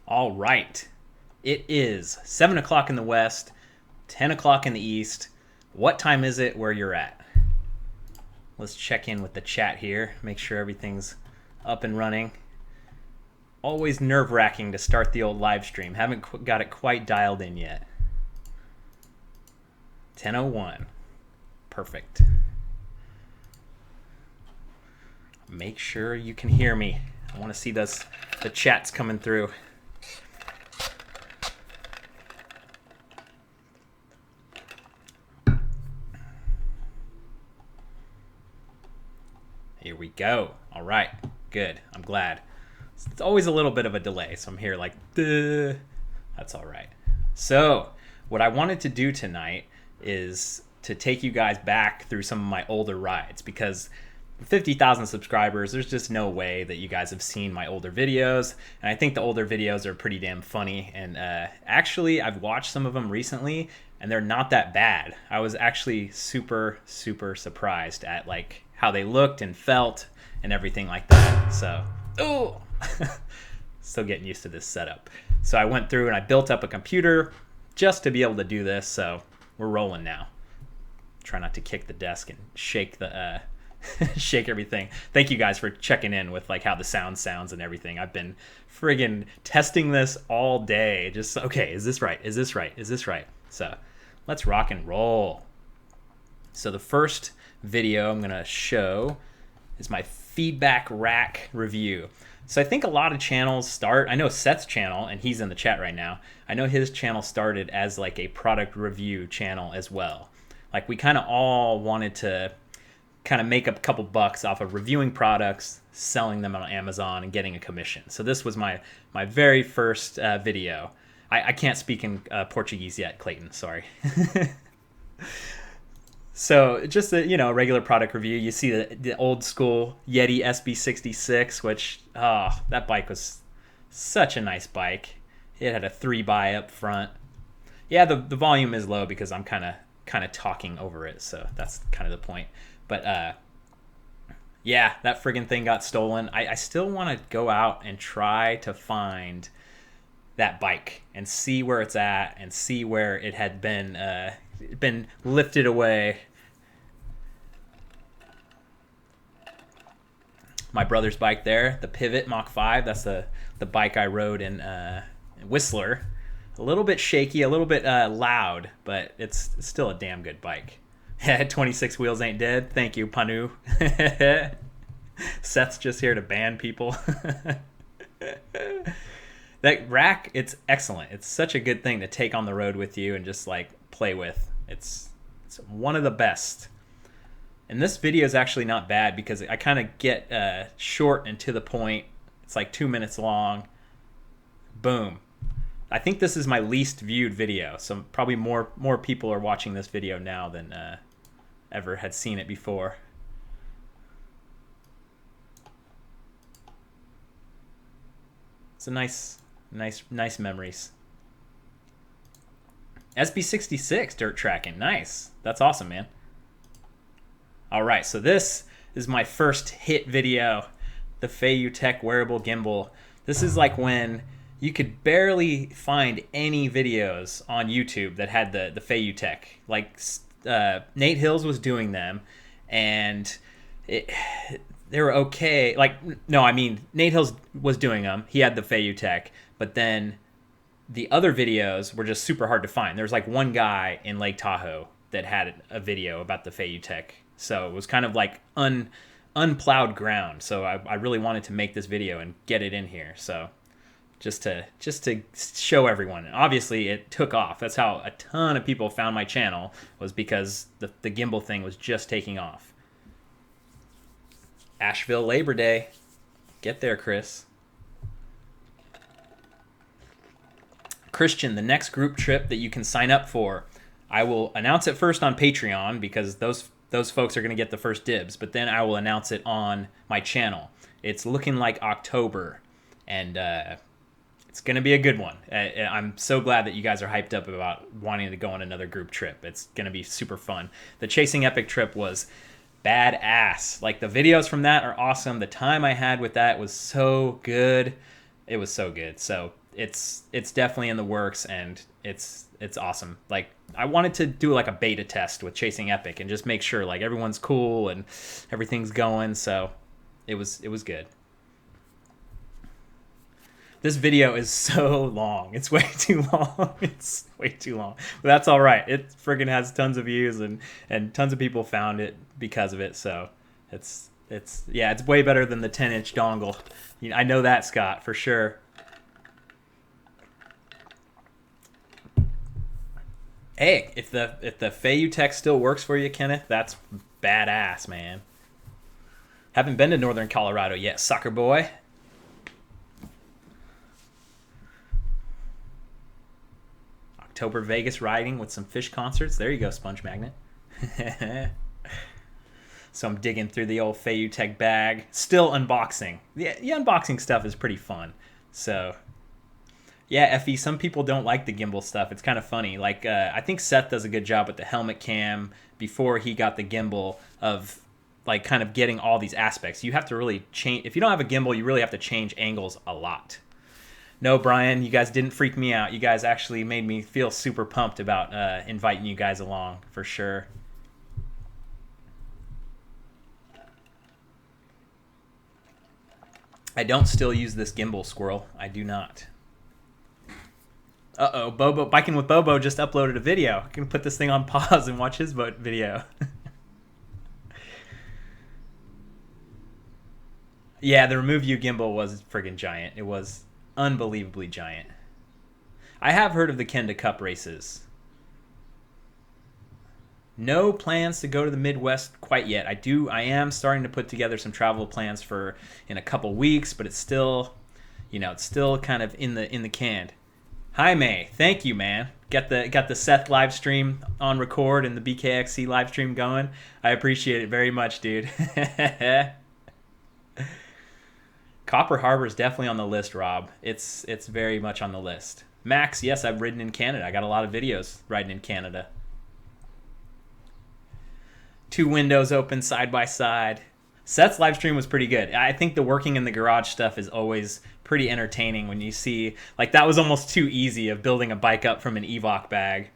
All right. It is 7 o'clock in the west, 10 o'clock in the east. What time is it where you're at? Let's check in with the chat here, make sure everything's up and running. Always nerve-wracking to start the old live stream. Haven't got it quite dialed in yet. 10:01. Perfect. Make sure you can hear me. I want to see the chats coming through. Here we go. All right. Good. I'm glad. It's always a little bit of a delay, so I'm here like, duh. That's all right. So, what I wanted to do tonight is to take you guys back through some of my older rides, because 50,000 subscribers, there's just no way that you guys have seen my older videos, and I think the older videos are pretty damn funny, and actually I've watched some of them recently and they're not that bad. I was actually super surprised at like how they looked and felt and everything like that. So still getting used to this setup. So I went through and I built up a computer just to be able to do this, so we're rolling now. Try not to kick the desk and shake the shake everything. Thank you guys for checking in with like how the sound sounds and everything. I've been friggin' testing this all day. Just, okay, is this right? Is this right? Is this right? So let's rock and roll. So the first video I'm gonna show is my feedback rack review. So I think a lot of channels start, I know Seth's channel, and he's in the chat right now, I know his channel started as like a product review channel as well. Like we kind of all wanted to kind of make a couple bucks off of reviewing products, selling them on Amazon, and getting a commission. So this was my very first video. I can't speak in Portuguese yet, Clayton, sorry. So just a regular product review. You see the old school Yeti SB66, which that bike was such a nice bike. It had a 3x up front. Yeah, the volume is low because I'm kind of talking over it, so that's kind of the point. But yeah, that friggin' thing got stolen. I still want to go out and try to find that bike and see where it's at and see where it had been lifted away. My brother's bike there, the Pivot Mach 5. That's the bike I rode in Whistler. A little bit shaky, a little bit loud, but it's still a damn good bike. 26 wheels ain't dead. Thank you, Panu. Seth's just here to ban people. That rack, it's excellent. It's such a good thing to take on the road with you and just like play with. It's one of the best. And this video is actually not bad because I kind of get short and to the point. It's like 2 minutes long. Boom. I think this is my least viewed video, so probably more people are watching this video now than ever had seen it before. It's a nice memories. SB66 dirt tracking, nice. That's awesome, man. All right, so this is my first hit video, the Feiyu Tech wearable gimbal. This is like when you could barely find any videos on YouTube that had the Feiyu Tech. Like Nate Hills was doing them, and they were okay. Like, no, I mean, Nate Hills was doing them. He had the Feiyu Tech, but then the other videos were just super hard to find. There was like one guy in Lake Tahoe that had a video about the Feiyu Tech. So it was kind of like unplowed ground. So I really wanted to make this video and get it in here. So just to show everyone. And obviously it took off. That's how a ton of people found my channel, was because the gimbal thing was just taking off. Asheville Labor Day. Get there, Chris. Christian, the next group trip that you can sign up for, I will announce it first on Patreon because those folks are going to get the first dibs, but then I will announce it on my channel. It's looking like October, and it's going to be a good one. I'm so glad that you guys are hyped up about wanting to go on another group trip. It's going to be super fun. The Chasing Epic trip was badass. Like, the videos from that are awesome. The time I had with that was so good. It was so good. So it's definitely in the works, and it's awesome. Like, I wanted to do like a beta test with Chasing Epic and just make sure like everyone's cool and everything's going. So it was good. This video is so long. It's way too long. It's way too long. But that's all right. It friggin' has tons of views, and tons of people found it because of it. So it's way better than the 10-inch dongle. I know that, Scott, for sure. Hey, if the Feiyu Tech still works for you, Kenneth, that's badass, man. Haven't been to Northern Colorado yet, sucker boy. October Vegas riding with some fish concerts. There you go, Sponge Magnet. So I'm digging through the old Feiyu Tech bag. Still unboxing. The unboxing stuff is pretty fun. So, yeah, Effie, some people don't like the gimbal stuff. It's kind of funny. Like, I think Seth does a good job with the helmet cam before he got the gimbal of, like, kind of getting all these aspects. You have to really change. If you don't have a gimbal, you really have to change angles a lot. No, Brian, you guys didn't freak me out. You guys actually made me feel super pumped about inviting you guys along, for sure. I don't still use this gimbal, Squirrel. I do not. Uh-oh, Bobo, Biking with Bobo just uploaded a video. I can put this thing on pause and watch his video. Yeah, the Remove You gimbal was friggin' giant. It was unbelievably giant. I have heard of the Kenda Cup races. No plans to go to the Midwest quite yet. I am starting to put together some travel plans for in a couple weeks, but it's still, it's still kind of in the can. Hi May, thank you, man. Got the Seth live stream on record and the BKXC live stream going. I appreciate it very much, dude. Copper Harbor is definitely on the list, Rob. It's very much on the list. Max, yes, I've ridden in Canada. I got a lot of videos riding in Canada. 2 windows open side by side. Seth's live stream was pretty good. I think the working in the garage stuff is always pretty entertaining when you see, like, that was almost too easy of building a bike up from an Evoc bag.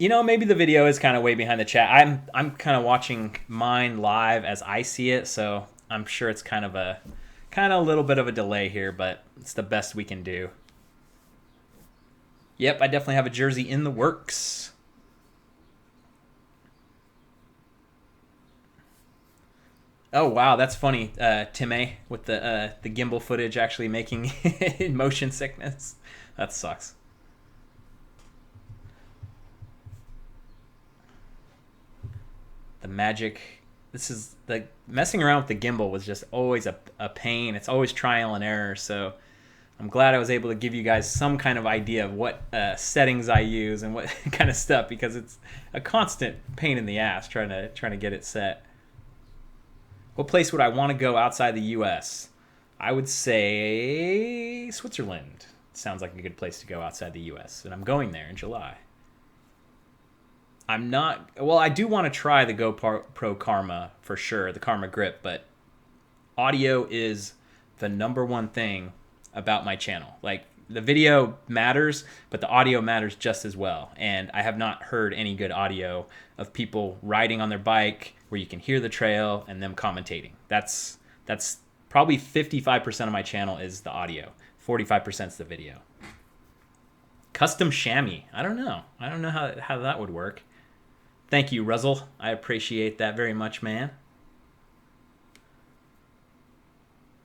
Maybe the video is kind of way behind the chat. I'm kind of watching mine live as I see it, so I'm sure it's kind of a little bit of a delay here, but it's the best we can do. Yep, I definitely have a jersey in the works. Oh wow, that's funny, Timmy, with the gimbal footage actually making motion sickness. That sucks. The magic. This is like messing around with the gimbal was just always a pain. It's always trial and error. So I'm glad I was able to give you guys some kind of idea of what settings I use and what kind of stuff, because it's a constant pain in the ass trying to get it set. What place would I want to go outside the U.S.? I would say Switzerland. Sounds like a good place to go outside the U.S. And I'm going there in July. I do want to try the GoPro Karma for sure, the Karma Grip, but audio is the #1 thing about my channel. Like, the video matters, but the audio matters just as well. And I have not heard any good audio of people riding on their bike where you can hear the trail and them commentating. That's probably 55% of my channel is the audio. 45% is the video. Custom chamois. I don't know how that would work. Thank you, Ruzzle. I appreciate that very much, man.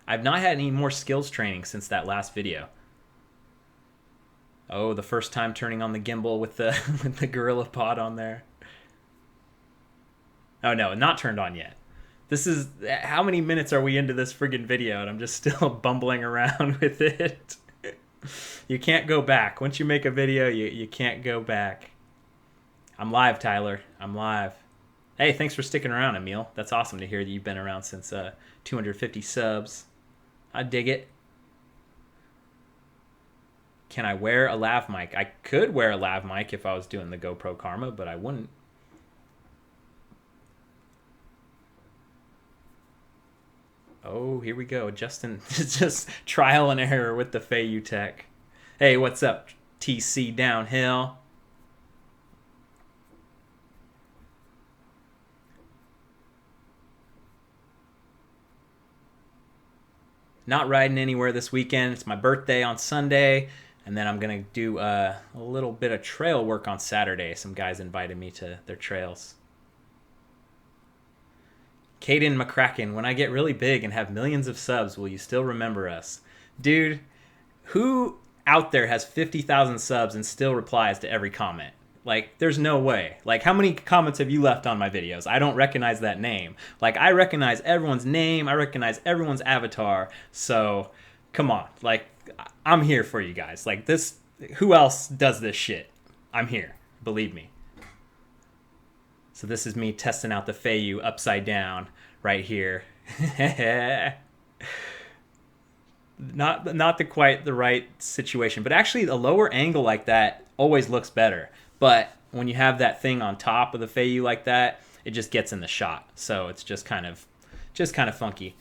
I've not had any more skills training since that last video. Oh, the first time turning on the gimbal with the Gorilla Pod on there. Oh no, not turned on yet. This is, how many minutes are we into this friggin' video and I'm just still bumbling around with it. You can't go back. Once you make a video, you can't go back. I'm live, Tyler. I'm live. Hey, thanks for sticking around, Emil. That's awesome to hear that you've been around since 250 subs. I dig it. Can I wear a lav mic? I could wear a lav mic if I was doing the GoPro Karma, but I wouldn't. Oh, here we go. Justin, just trial and error with the Feiyu Tech. Hey, what's up, TC Downhill? Not riding anywhere this weekend. It's my birthday on Sunday, and then I'm going to do a little bit of trail work on Saturday. Some guys invited me to their trails. Caden McCracken, when I get really big and have millions of subs, will you still remember us? Dude, who out there has 50,000 subs and still replies to every comment? Like, there's no way. Like, how many comments have you left on my videos? I don't recognize that name. Like, I recognize everyone's name. I recognize everyone's avatar. So, come on. Like, I'm here for you guys. Like, this, who else does this shit? I'm here. Believe me. So this is me testing out the Feiyu upside down right here. Not quite the right situation, but actually a lower angle like that always looks better. But when you have that thing on top of the Feiyu like that, it just gets in the shot. So it's just kind of funky.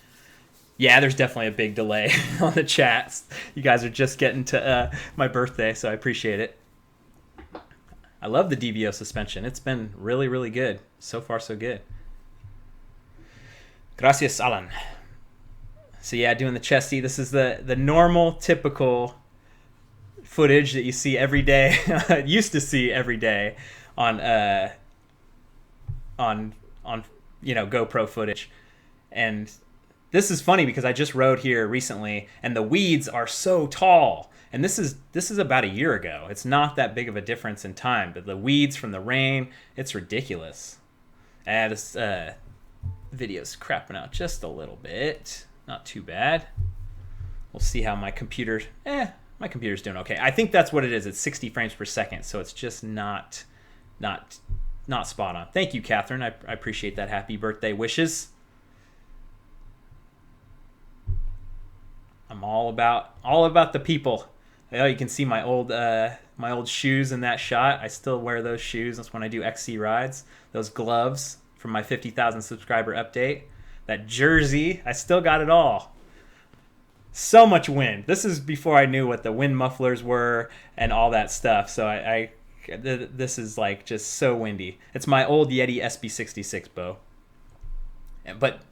Yeah, there's definitely a big delay on the chats. You guys are just getting to my birthday, so I appreciate it. I love the DVO suspension. It's been really, really good. So far, so good. Gracias, Alan. So yeah, doing the chesty. This is the normal, typical footage that you see every day. Used to see every day on GoPro footage. And this is funny because I just rode here recently, and the weeds are so tall. And this is about a year ago. It's not that big of a difference in time, but the weeds from the rain, it's ridiculous. This video's crapping out just a little bit. Not too bad. We'll see how my computer's doing okay. I think that's what it is. It's 60 frames per second, so it's just not spot on. Thank you, Catherine. I appreciate that. Happy birthday wishes. I'm all about the people. Oh, you can see my old shoes in that shot. I still wear those shoes. That's when I do XC rides. Those gloves from my 50,000 subscriber update. That jersey, I still got it all. So much wind. This is before I knew what the wind mufflers were and all that stuff. So this is like just so windy. It's my old Yeti SB66 bow. But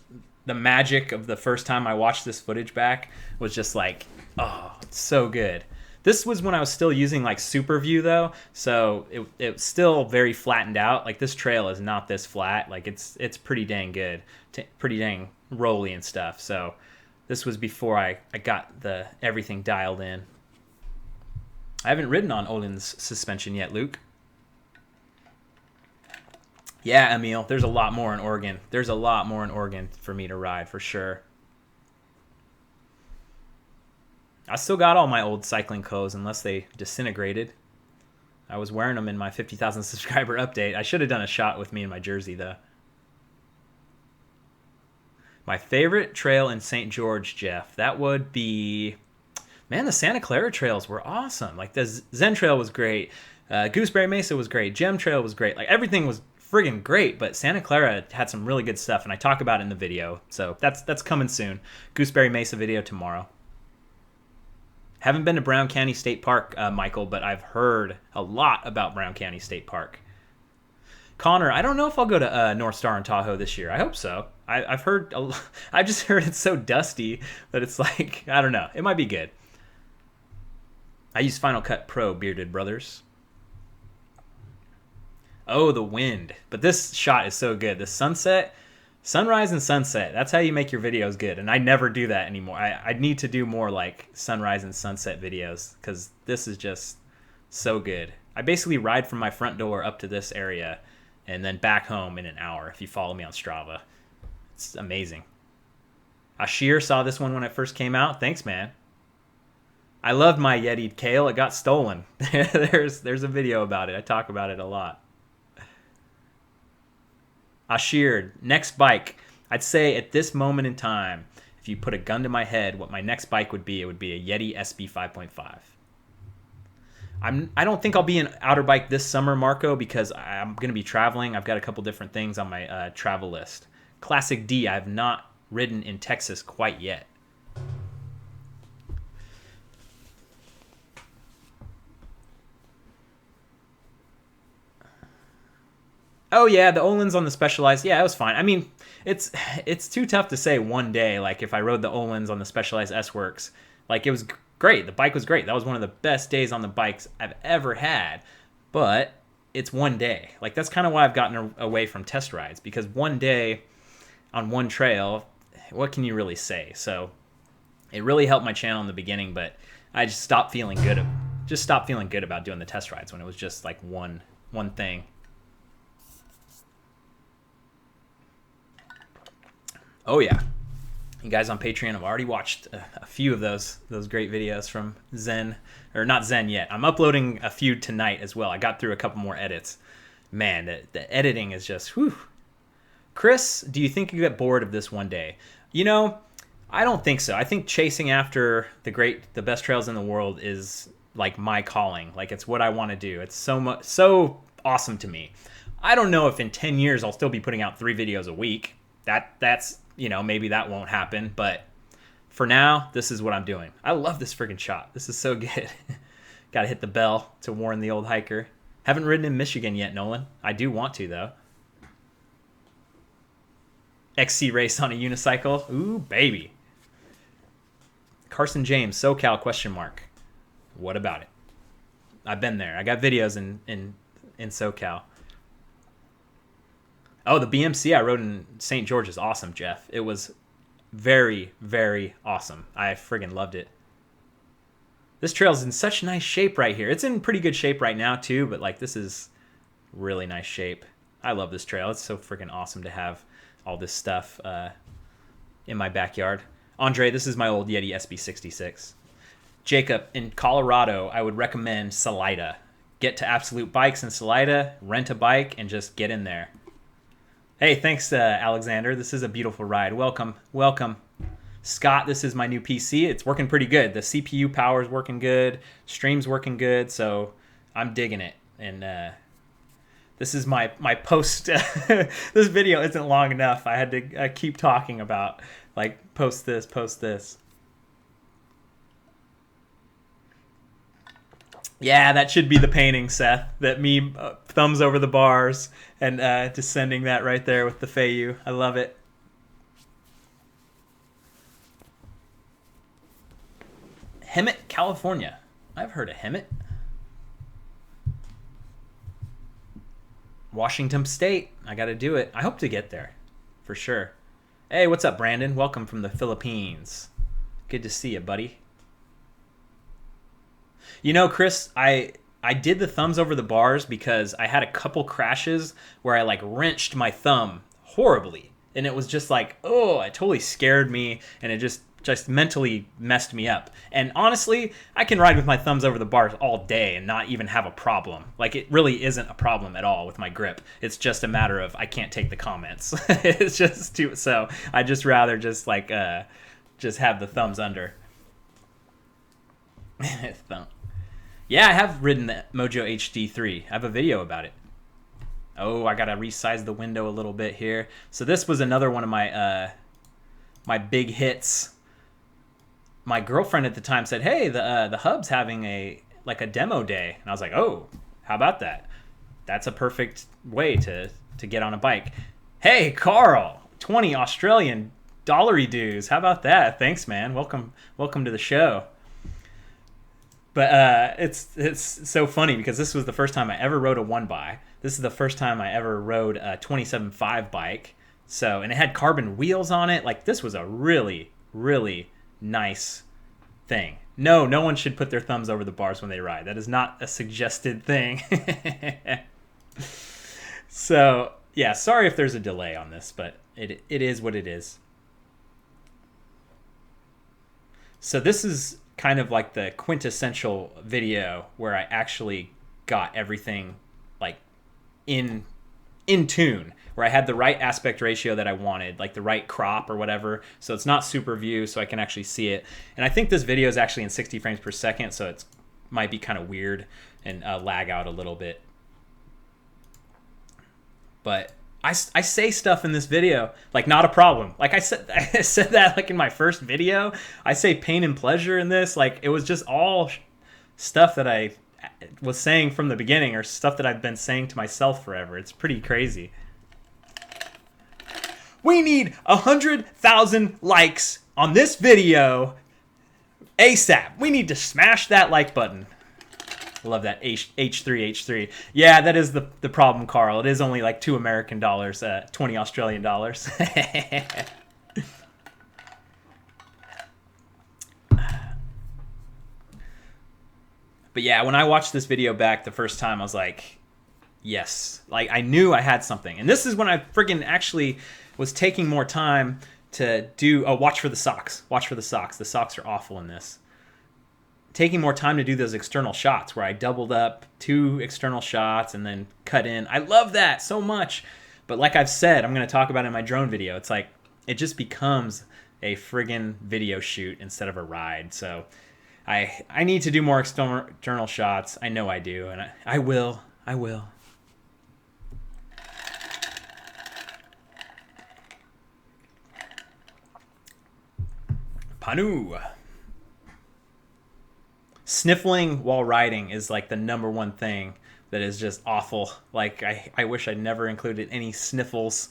the magic of the first time I watched this footage back was just like, oh, it's so good. This was when I was still using like Super View though, so it's still very flattened out. Like this trail is not this flat. Like it's pretty dang good, pretty dang rolly and stuff. So this was before I got everything dialed in. I haven't ridden on Olin's suspension yet, Luke. Yeah, Emil, there's a lot more in Oregon. There's a lot more in Oregon for me to ride for sure. I still got all my old cycling clothes unless they disintegrated. I was wearing them in my 50,000 subscriber update. I should have done a shot with me in my jersey though. My favorite trail in St. George, Jeff, that would be, man, the Santa Clara trails were awesome. Like the Zen Trail was great. Gooseberry Mesa was great. Gem Trail was great. Like everything was friggin' great, but Santa Clara had some really good stuff, and I talk about it in the video. So that's coming soon. Gooseberry Mesa video tomorrow. Haven't been to Brown County State Park, Michael, but I've heard a lot about Brown County State Park. Connor, I don't know if I'll go to North Star and Tahoe this year. I hope so. I've heard, I just heard it's so dusty that it's like, I don't know. It might be good. I use Final Cut Pro, Bearded Brothers. Oh, the wind. But this shot is so good. The sunset, sunrise and sunset. That's how you make your videos good. And I never do that anymore. I need to do more like sunrise and sunset videos because this is just so good. I basically ride from my front door up to this area and then back home in an hour if you follow me on Strava. It's amazing. Ashir saw this one when it first came out. Thanks, man. I loved my Yeti Kale. It got stolen. There's a video about it. I talk about it a lot. Ashir, next bike. I'd say at this moment in time, if you put a gun to my head, what my next bike would be, it would be a Yeti SB5.5. I don't think I'll be an outer bike this summer, Marco, because I'm going to be traveling. I've got a couple different things on my travel list. Classic D, I have not ridden in Texas quite yet. Oh yeah, the Öhlins on the Specialized. Yeah, it was fine. I mean, it's too tough to say one day. Like if I rode the Öhlins on the Specialized S-Works, like it was great. The bike was great. That was one of the best days on the bikes I've ever had. But it's one day. Like that's kind of why I've gotten away from test rides, because one day on one trail, what can you really say? So it really helped my channel in the beginning, but I just stopped feeling good. Just stopped feeling good about doing the test rides when it was just like one thing. Oh yeah, you guys on Patreon have already watched a few of those great videos from Zen, or not Zen yet. I'm uploading a few tonight as well. I got through a couple more edits. Man, the editing is just whew. Chris, do you think you get bored of this one day? You know, I don't think so. I think chasing after the best trails in the world is like my calling. Like it's what I want to do. It's so awesome to me. I don't know if in 10 years I'll still be putting out 3 videos a week. That's you know, maybe that won't happen, but for now, this is what I'm doing. I love this freaking shot. This is so good. Got to hit the bell to warn the old hiker. Haven't ridden in Michigan yet, Nolan. I do want to, though. XC race on a unicycle. Ooh, baby. Carson James, SoCal, question mark. What about it? I've been there. I got videos in SoCal. Oh, the BMC I rode in St. George is awesome, Jeff. It was very, very awesome. I friggin' loved it. This trail's in such nice shape right here. It's in pretty good shape right now, too, but like this is really nice shape. I love this trail. It's so friggin' awesome to have all this stuff in my backyard. Andre, this is my old Yeti SB66. Jacob, in Colorado, I would recommend Salida. Get to Absolute Bikes in Salida, rent a bike, and just get in there. Hey, thanks, Alexander. This is a beautiful ride. Welcome. Scott, this is my new PC. It's working pretty good. The CPU power is working good. Stream's working good, so I'm digging it. And this is my post. This video isn't long enough. I had to keep talking about, like, post this. Yeah, that should be the painting, Seth. That me thumbs over the bars and just sending that right there with the Feiyu. I love it. Hemet, California. I've heard of Hemet. Washington State. I got to do it. I hope to get there, for sure. Hey, what's up, Brandon? Welcome from the Philippines. Good to see you, buddy. You know, Chris, I did the thumbs over the bars because I had a couple crashes where I like wrenched my thumb horribly. And it was just like, oh, it totally scared me. And it just mentally messed me up. And honestly, I can ride with my thumbs over the bars all day and not even have a problem. Like it really isn't a problem at all with my grip. It's just a matter of I can't take the comments. It's just too, so I just rather just like just have the thumbs under. Thumb. Yeah, I have ridden the Mojo HD3. I have a video about it. Oh, I gotta resize the window a little bit here. So this was another one of my my big hits. My girlfriend at the time said, "Hey, the hub's having a demo day," and I was like, "Oh, how about that? That's a perfect way to get on a bike." Hey, Carl, 20 Australian dollary dues. How about that? Thanks, man. Welcome to the show. But it's so funny because this was the first time I ever rode a 1x. This is the first time I ever rode a 27.5 bike. So, and it had carbon wheels on it. Like this was a really, really nice thing. No one should put their thumbs over the bars when they ride. That is not a suggested thing. So, yeah, sorry if there's a delay on this, but it is what it is. So this is kind of like the quintessential video where I actually got everything like in tune, where I had the right aspect ratio that I wanted, like the right crop or whatever. So it's not super view, so I can actually see it. And I think this video is actually in 60 frames per second, so it might be kind of weird and lag out a little bit. But I say stuff in this video like not a problem. Like I said that like in my first video. I say pain and pleasure in this. Like it was just all stuff that I was saying from the beginning, or stuff that I've been saying to myself forever. It's pretty crazy. We need 100,000 likes on this video ASAP. We need to smash that like button. Love that H3H3. Yeah, that is the problem, Carl. It is only like $2 American, 20 Australian dollars. But yeah, when I watched this video back the first time, I was like, yes. Like, I knew I had something. And this is when I friggin' actually was taking more time to do... Oh, watch for the socks. Watch for the socks. The socks are awful in this. Taking more time to do those external shots where I doubled up 2 external shots and then cut in. I love that so much. But like I've said, I'm going to talk about it in my drone video. It's like, it just becomes a friggin' video shoot instead of a ride. So I need to do more external shots. I know I do, and I will. Panu. Sniffling while riding is like the #1 thing that is just awful. Like I wish I'd never included any sniffles.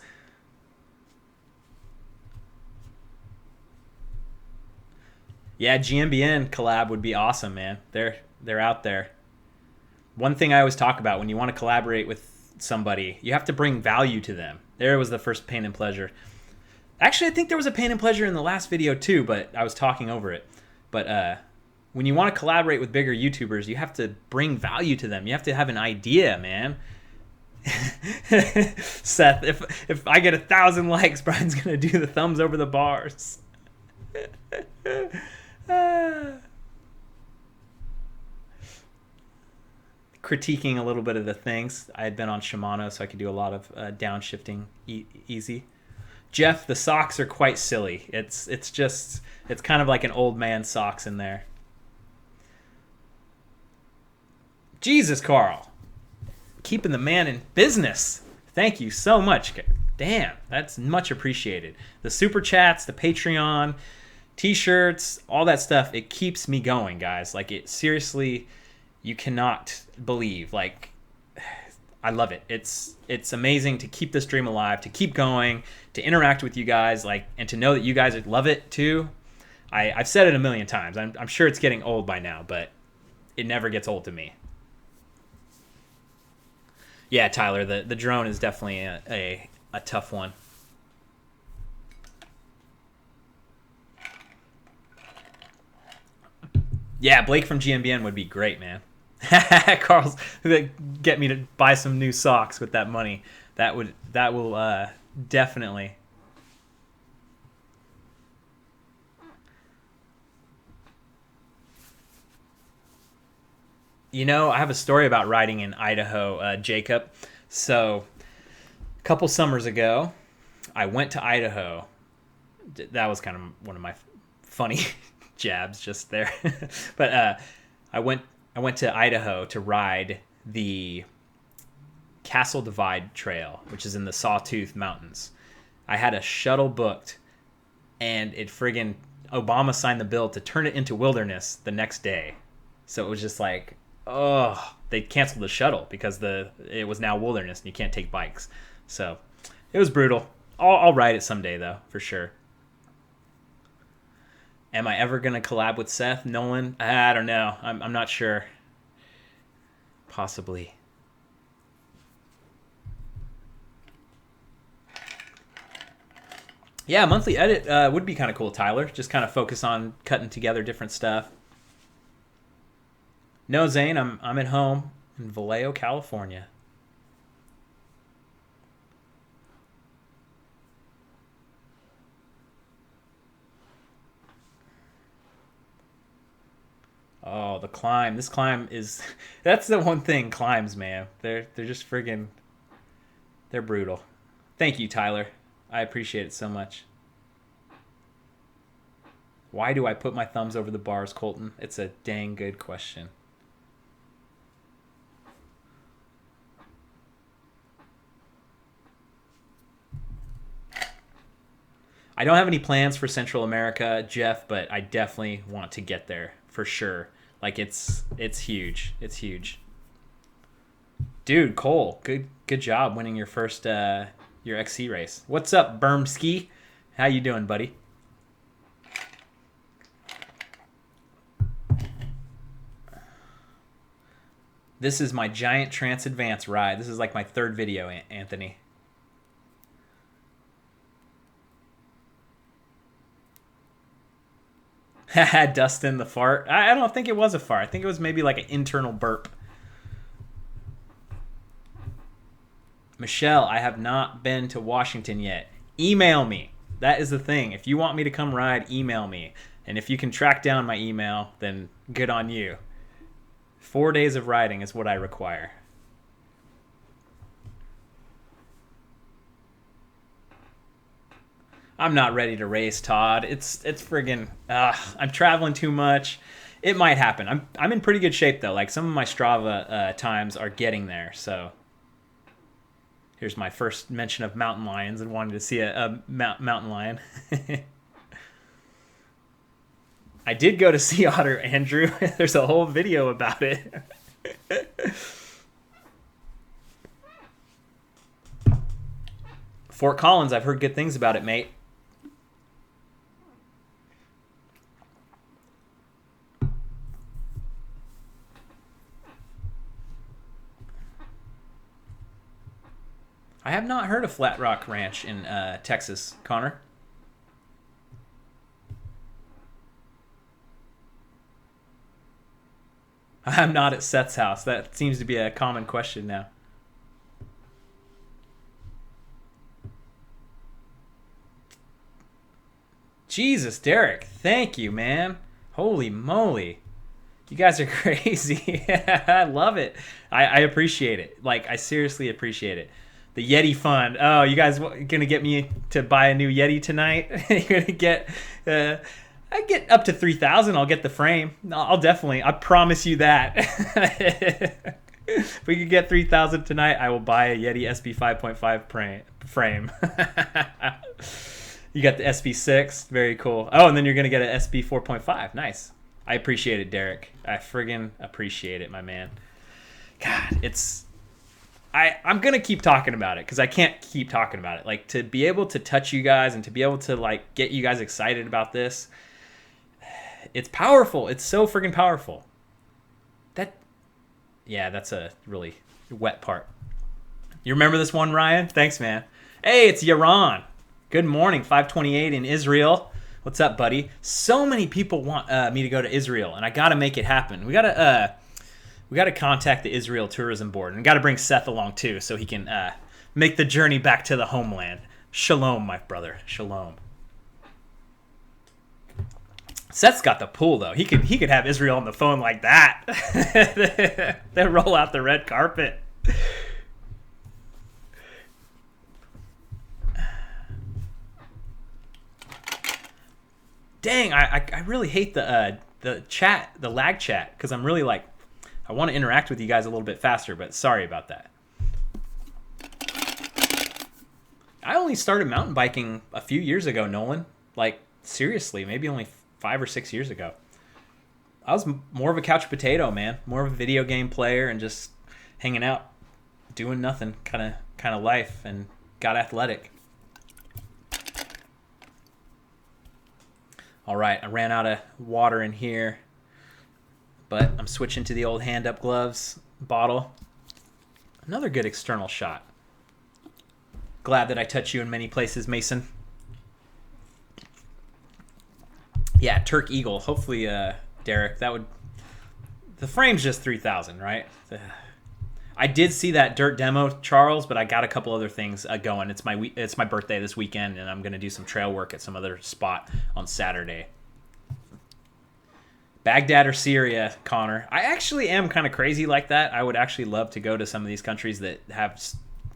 Yeah, GMBN collab would be awesome, man. They're out there. One thing I always talk about when you want to collaborate with somebody, you have to bring value to them. There was the first pain and pleasure. Actually, I think there was a pain and pleasure in the last video too, but I was talking over it. But when you want to collaborate with bigger YouTubers, you have to bring value to them. You have to have an idea, man. Seth, if I get 1,000 likes, Brian's gonna do the thumbs over the bars. Critiquing a little bit of the things. I had been on Shimano, so I could do a lot of downshifting easy. Jeff, the socks are quite silly. It's kind of like an old man socks in there. Jesus, Carl. Keeping the man in business. Thank you so much. Damn, that's much appreciated. The super chats, the Patreon, t-shirts, all that stuff, it keeps me going, guys. Like, it seriously, you cannot believe. Like, I love it. It's amazing to keep this dream alive, to keep going, to interact with you guys, like, and to know that you guys love it too. I've said it a million times. I'm sure it's getting old by now, but it never gets old to me. Yeah, Tyler, the drone is definitely a tough one. Yeah, Blake from GMBN would be great, man. Carl's get me to buy some new socks with that money. That will definitely. You know, I have a story about riding in Idaho, Jacob. So, a couple summers ago, I went to Idaho. That was kind of one of my funny jabs just there. But I went to Idaho to ride the Castle Divide Trail, which is in the Sawtooth Mountains. I had a shuttle booked, and it friggin' Obama signed the bill to turn it into wilderness the next day. So it was just like, oh, they canceled the shuttle because it was now wilderness and you can't take bikes. So it was brutal. I'll ride it someday though, for sure. Am I ever gonna collab with Seth Nolan? I don't know. I'm not sure. Possibly. Yeah, monthly edit would be kind of cool, Tyler. Just kind of focus on cutting together different stuff. No, Zane, I'm at home in Vallejo, California. Oh, the climb. This climb is... That's the one thing, climbs, man. They're just friggin'... They're brutal. Thank you, Tyler. I appreciate it so much. Why do I put my thumbs over the bars, Colton? It's a dang good question. I don't have any plans for Central America, Jeff, but I definitely want to get there for sure. Like it's huge. It's huge. Dude, Cole, good job winning your first your XC race. What's up, Bermski? How you doing, buddy? This is my giant Trans Advance ride. This is like my third video, Anthony. Dustin the fart. I don't think it was a fart. I think it was maybe like an internal burp. Michelle, I have not been to Washington yet. Email me. That is the thing. If you want me to come ride, email me. And if you can track down my email, then good on you. 4 days of riding is what I require. I'm not ready to race, Todd. It's friggin'. I'm traveling too much. It might happen. I'm in pretty good shape though. Like some of my Strava times are getting there. So here's my first mention of mountain lions and wanting to see a mountain lion. I did go to Sea Otter, Andrew. There's a whole video about it. Fort Collins, I've heard good things about it, mate. I have not heard of Flat Rock Ranch in Texas, Connor. I'm not at Seth's house. That seems to be a common question now. Jesus, Derek. Thank you, man. Holy moly. You guys are crazy. I love it. I appreciate it. Like, I seriously appreciate it. The Yeti Fund. Oh, you guys going to get me to buy a new Yeti tonight? You're going to get... I get up to 3,000. I'll get the frame. I'll definitely. I promise you that. If we could get 3,000 tonight, I will buy a Yeti SB5.5 frame. You got the SB6. Very cool. Oh, and then you're going to get an SB 4.5. Nice. I appreciate it, Derek. I friggin' appreciate it, my man. God, it's... I'm going to keep talking about it because I can't keep talking about it. Like, to be able to touch you guys and to be able to, like, get you guys excited about this, it's powerful. It's so friggin' powerful. Yeah, that's a really wet part. You remember this one, Ryan? Thanks, man. Hey, it's Yaron. Good morning, 528 in Israel. What's up, buddy? So many people want me to go to Israel, and I got to make it happen. We got to contact the Israel Tourism Board, and got to bring Seth along too, so he can make the journey back to the homeland. Shalom, my brother. Shalom. Seth's got the pool though. He could have Israel on the phone like that. They roll out the red carpet. Dang, I really hate the chat, the lag chat, because I'm really like, I want to interact with you guys a little bit faster, but sorry about that. I only started mountain biking a few years ago, Nolan. Like, seriously, maybe only 5 or 6 years ago. I was more of a couch potato, man. More of a video game player and just hanging out, doing nothing kind of life, and got athletic. All right, I ran out of water in here, but I'm switching to the old hand-up gloves bottle. Another good external shot. Glad that I touch you in many places, Mason. Yeah, Turk Eagle. Hopefully, Derek, that would... The frame's just 3,000, right? I did see that dirt demo, Charles, but I got a couple other things going. It's my birthday this weekend, and I'm going to do some trail work at some other spot on Saturday. Baghdad or Syria, Connor. I actually am kind of crazy like that. I would actually love to go to some of these countries that have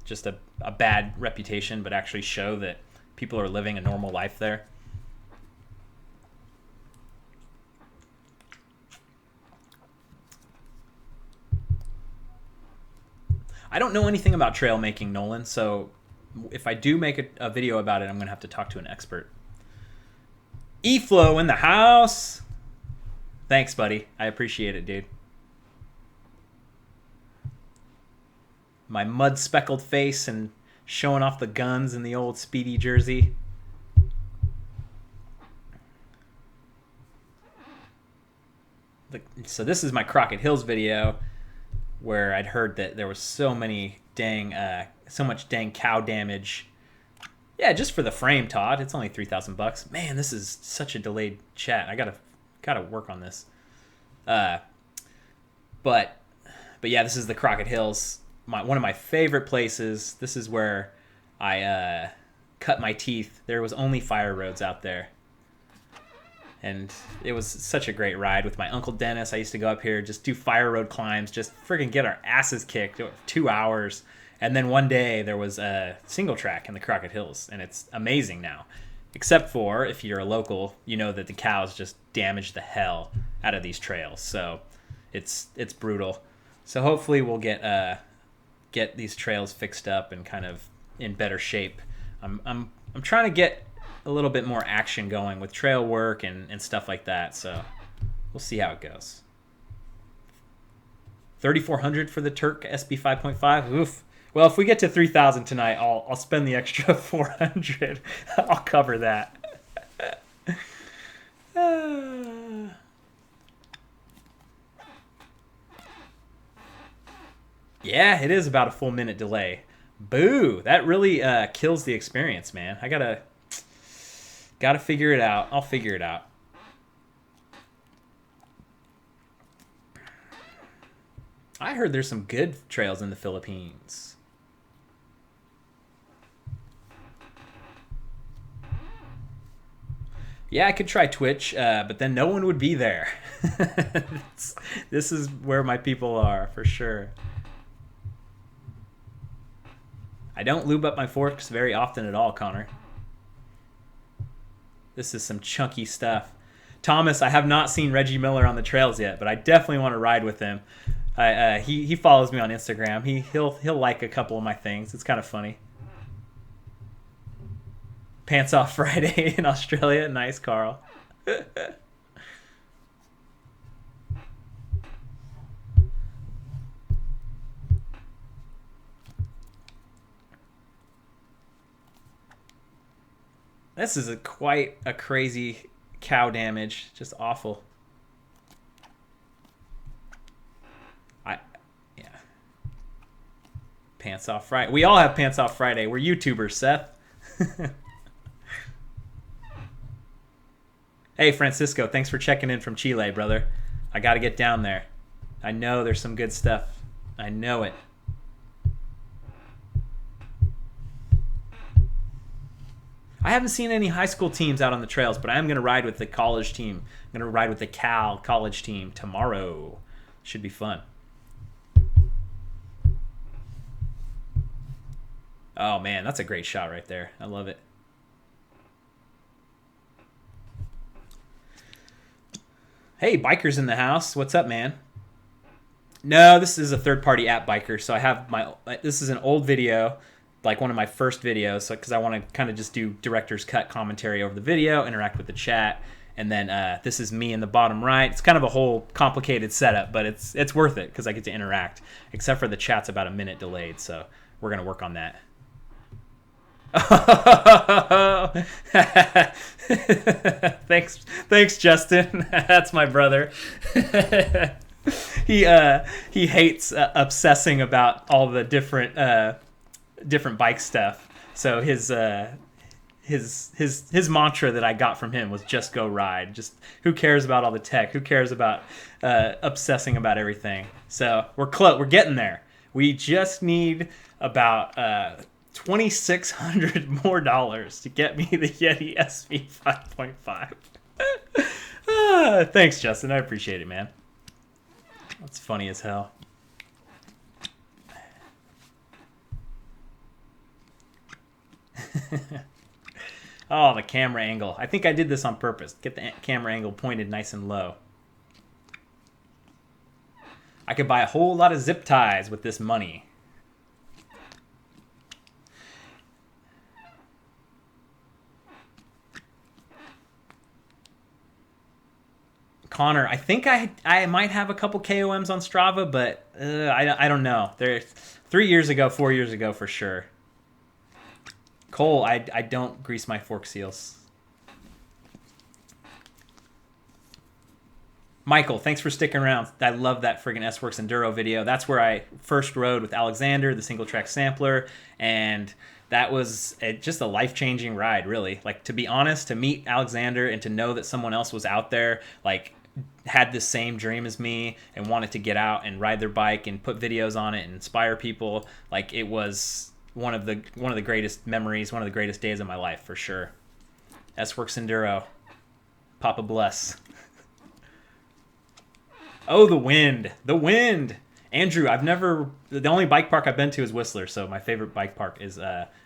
just a bad reputation, but actually show that people are living a normal life there. I don't know anything about trail making, Nolan, so if I do make a video about it, I'm going to have to talk to an expert. E-Flow in the house. Thanks, buddy. I appreciate it, dude. My mud-speckled face and showing off the guns in the old Speedy jersey. So this is my Crockett Hills video where I'd heard that there was so much dang cow damage. Yeah, just for the frame, Todd. It's only $3,000. Man, this is such a delayed chat. I gotta work on this. But yeah, this is the Crockett Hills. One of my favorite places. This is where I cut my teeth. There was only fire roads out there. And it was such a great ride with my Uncle Dennis. I used to go up here, just do fire road climbs, just friggin' get our asses kicked for 2 hours. And then one day there was a single track in the Crockett Hills, and it's amazing now. Except for, if you're a local, you know that the cows just damage the hell out of these trails. So it's brutal. So hopefully we'll get these trails fixed up and kind of in better shape. I'm trying to get a little bit more action going with trail work and stuff like that. So we'll see how it goes. 3,400 for the Turk SB 5.5. Oof. Well, if we get to 3,000 tonight, I'll spend the extra 400. I'll cover that. Yeah, it is about a full minute delay. Boo! That really kills the experience, man. I gotta figure it out. I'll figure it out. I heard there's some good trails in the Philippines. Yeah, I could try Twitch, but then no one would be there. This is where my people are, for sure. I don't lube up my forks very often at all, Connor. This is some chunky stuff. Thomas, I have not seen Reggie Miller on the trails yet, but I definitely want to ride with him. He follows me on Instagram. He'll like a couple of my things. It's kind of funny. Pants Off Friday in Australia. Nice, Carl. This is quite a crazy cow damage. Just awful. Yeah. Pants Off Friday. We all have Pants Off Friday. We're YouTubers, Seth. Hey, Francisco, thanks for checking in from Chile, brother. I got to get down there. I know there's some good stuff. I know it. I haven't seen any high school teams out on the trails, but I am going to ride with the college team. I'm going to ride with the Cal college team tomorrow. Should be fun. Oh, man, that's a great shot right there. I love it. Hey, Biker's in the house. What's up, man? No, this is a third-party app, Biker. So I have this is an old video, like one of my first videos, because I want to kind of just do director's cut commentary over the video, interact with the chat, and then this is me in the bottom right. It's kind of a whole complicated setup, but it's worth it because I get to interact, except for the chat's about a minute delayed, so we're going to work on that. Thanks, Justin. That's my brother. He hates obsessing about all the different bike stuff. So his mantra that I got from him was just go ride. Just who cares about all the tech? Who cares about obsessing about everything? So we're getting there. We just need about $2,600 more to get me the Yeti SB 5.5. Thanks, Justin. I appreciate it, man. That's funny as hell. Oh, the camera angle. I think I did this on purpose. Get the camera angle pointed nice and low. I could buy a whole lot of zip ties with this money. Connor, I think I might have a couple KOMs on Strava, but I don't know. They're 3 years ago, 4 years ago for sure. Cole, I don't grease my fork seals. Michael, thanks for sticking around. I love that friggin' S-Works Enduro video. That's where I first rode with Alexander, the single track sampler, and that was just a life-changing ride, really. Like, to be honest, to meet Alexander and to know that someone else was out there, like, had the same dream as me and wanted to get out and ride their bike and put videos on it and inspire people, like, it was one of the greatest memories, one of the greatest days of my life, for sure. S-Works Enduro. Papa bless. Oh, the wind. The wind. Andrew, the only bike park I've been to is Whistler, so my favorite bike park is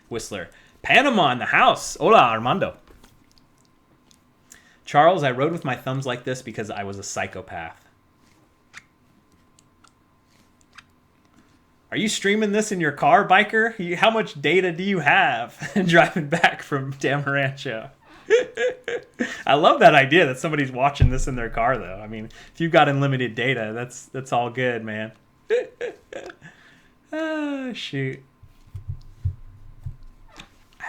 Whistler. Panama in the house. Hola, Armando. Charles, I rode with my thumbs like this because I was a psychopath. Are you streaming this in your car, biker? How much data do you have driving back from Damarancho? I love that idea that somebody's watching this in their car, though. I mean, if you've got unlimited data, that's all good, man. Oh, shoot.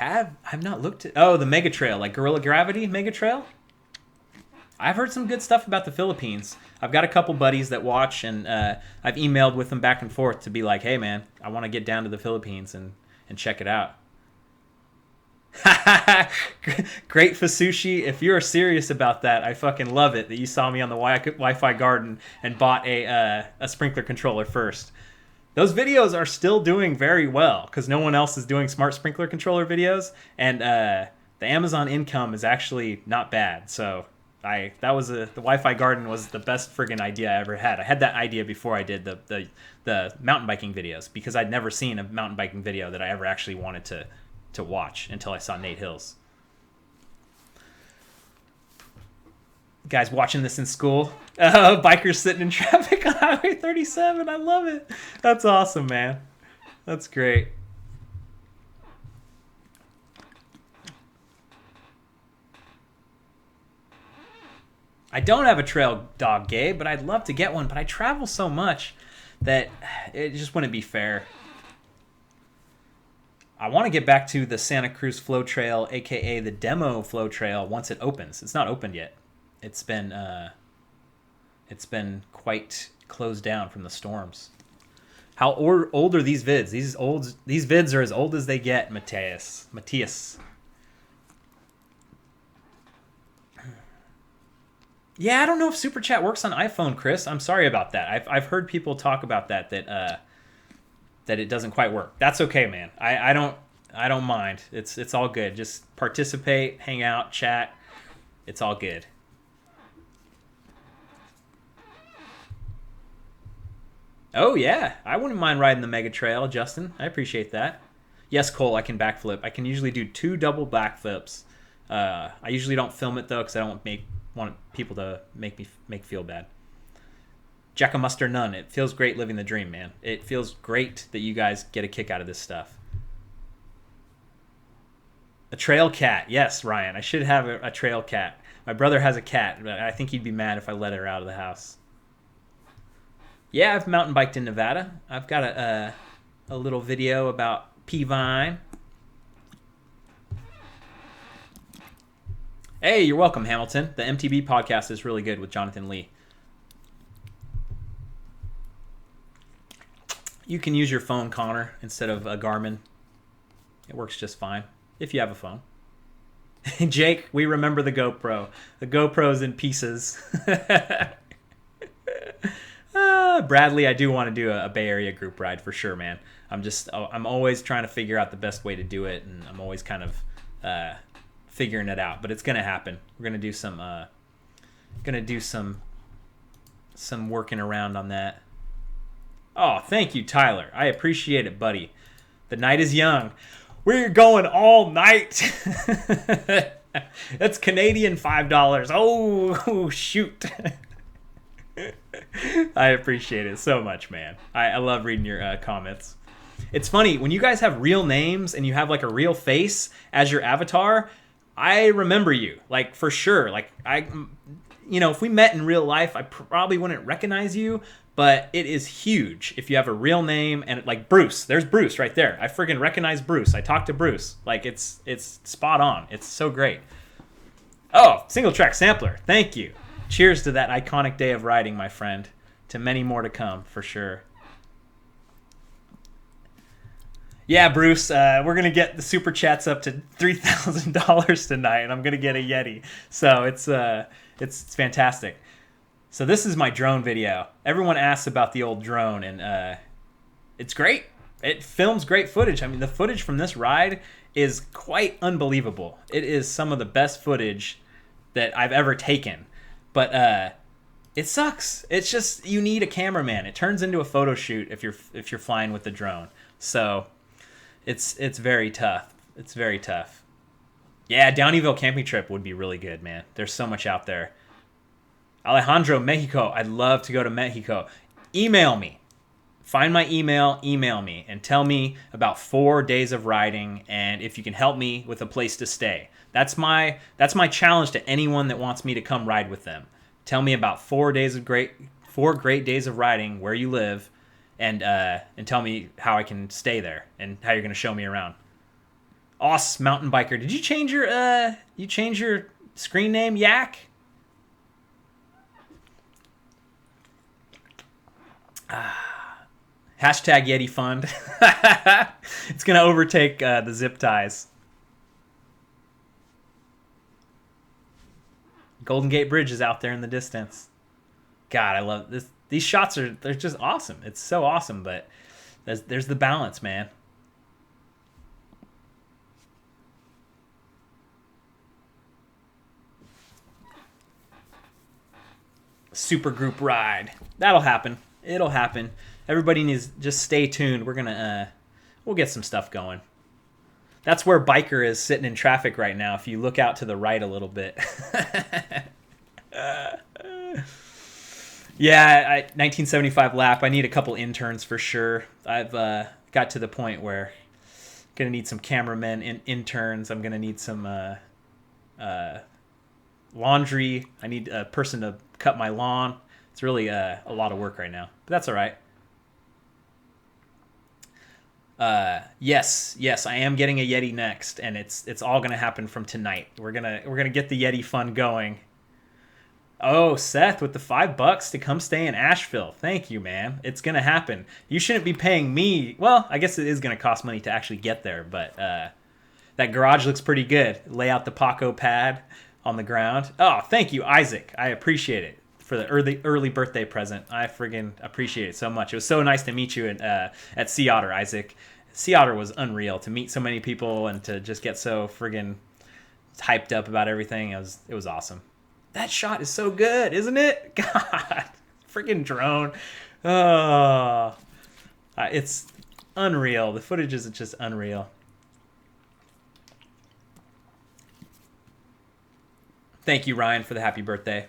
I've not looked at... Oh, the Mega Trail, like Gorilla Gravity Mega Trail? I've heard some good stuff about the Philippines. I've got a couple buddies that watch, and I've emailed with them back and forth to be like, hey, man, I want to get down to the Philippines and check it out. Great Fasushi. If you're serious about that, I fucking love it that you saw me on the Wi-Fi garden and bought a sprinkler controller first. Those videos are still doing very well because no one else is doing smart sprinkler controller videos, and the Amazon income is actually not bad. So the Wi-Fi garden was the best friggin' idea I ever had. I had that idea before I did the mountain biking videos because I'd never seen a mountain biking video that I ever actually wanted to watch until I saw Nate Hills. Guys watching this in school. Bikers sitting in traffic on Highway 37. I love it. That's awesome, man. That's great. I don't have a trail dog, Gabe, but I'd love to get one. But I travel so much that it just wouldn't be fair. I want to get back to the Santa Cruz Flow Trail, aka the demo Flow Trail, once it opens. It's not opened yet. It's been quite closed down from the storms. How old are these vids? These vids are as old as they get, Matthias. Yeah, I don't know if Super Chat works on iPhone, Chris. I'm sorry about that. I've heard people talk about that it doesn't quite work. That's okay, man. I don't mind. It's all good. Just participate, hang out, chat. It's all good. Oh yeah, I wouldn't mind riding the Mega Trail, Justin. I appreciate that. Yes, Cole, I can backflip. I can usually do 2 double backflips. I usually don't film it though because I don't want people to make feel bad. Jackamuster none. It feels great living the dream, man. It feels great that you guys get a kick out of this stuff. A trail cat. Yes, Ryan. I should have a trail cat. My brother has a cat, but I think he'd be mad if I let her out of the house. Yeah, I've mountain biked in Nevada. I've got a little video about P-Vine. Hey, you're welcome, Hamilton. The MTB podcast is really good with Jonathan Lee. You can use your phone, Connor, instead of a Garmin. It works just fine if you have a phone. Jake, we remember the GoPro. The GoPro's in pieces. Bradley, I do want to do a Bay Area group ride for sure, man. I'm always trying to figure out the best way to do it, and I'm always kind of figuring it out. But it's gonna happen. We're gonna do some working around on that. Oh, thank you, Tyler. I appreciate it, buddy. The night is young. We're going all night. That's Canadian $5. Oh, shoot. I appreciate it so much, man. I love reading your comments. It's funny, when you guys have real names and you have like a real face as your avatar, I remember you, like for sure. Like you know, if we met in real life, I probably wouldn't recognize you, but it is huge if you have a real name. And like Bruce, there's Bruce right there. I friggin' recognize Bruce. I talked to Bruce. Like it's spot on. It's so great. Oh, single track sampler. Thank you. Cheers to that iconic day of riding, my friend. To many more to come, for sure. Yeah, Bruce, we're going to get the super chats up to $3,000 tonight, and I'm going to get a Yeti. So it's fantastic. So this is my drone video. Everyone asks about the old drone, and it's great. It films great footage. I mean, the footage from this ride is quite unbelievable. It is some of the best footage that I've ever taken. But it sucks. It's just you need a cameraman. It turns into a photo shoot if you're flying with the drone. So it's very tough. It's very tough. Yeah, Downeyville camping trip would be really good, man. There's so much out there. Alejandro, Mexico. I'd love to go to Mexico. Email me. Find my email me, and tell me about 4 days of riding, and if you can help me with a place to stay. That's my challenge to anyone that wants me to come ride with them. Tell me about 4 great days of riding where you live, and tell me how I can stay there and how you're going to show me around. Oss Mountain Biker, did you change your screen name, Yak? Hashtag Yeti Fund. It's going to overtake the zip ties. Golden Gate Bridge is out there in the distance. God, I love this. These shots they're just awesome. It's so awesome, but there's the balance, man. Super group ride. That'll happen. It'll happen. Everybody needs just stay tuned. We'll get some stuff going. That's where Biker is sitting in traffic right now. If you look out to the right a little bit. Yeah, 1975 lap. I need a couple interns for sure. I've got to the point where I'm gonna need some cameramen, interns. I'm gonna need some laundry. I need a person to cut my lawn. It's really a lot of work right now, but that's all right. Yes, I am getting a Yeti next, and it's all gonna happen from tonight. We're gonna get the Yeti fun going. Oh, Seth with the $5 to come stay in Asheville. Thank you, man. It's gonna happen. You shouldn't be paying me. Well, I guess it is gonna cost money to actually get there, but that garage looks pretty good. Lay out the Paco pad on the ground. Oh, thank you, Isaac. I appreciate it for the early birthday present. I friggin' appreciate it so much. It was so nice to meet you at Sea Otter, Isaac. Sea Otter was unreal, to meet so many people and to just get so friggin' hyped up about everything. It was awesome. That shot is so good, isn't it? God, friggin' drone. Oh, it's unreal. The footage is just unreal. Thank you, Ryan, for the happy birthday.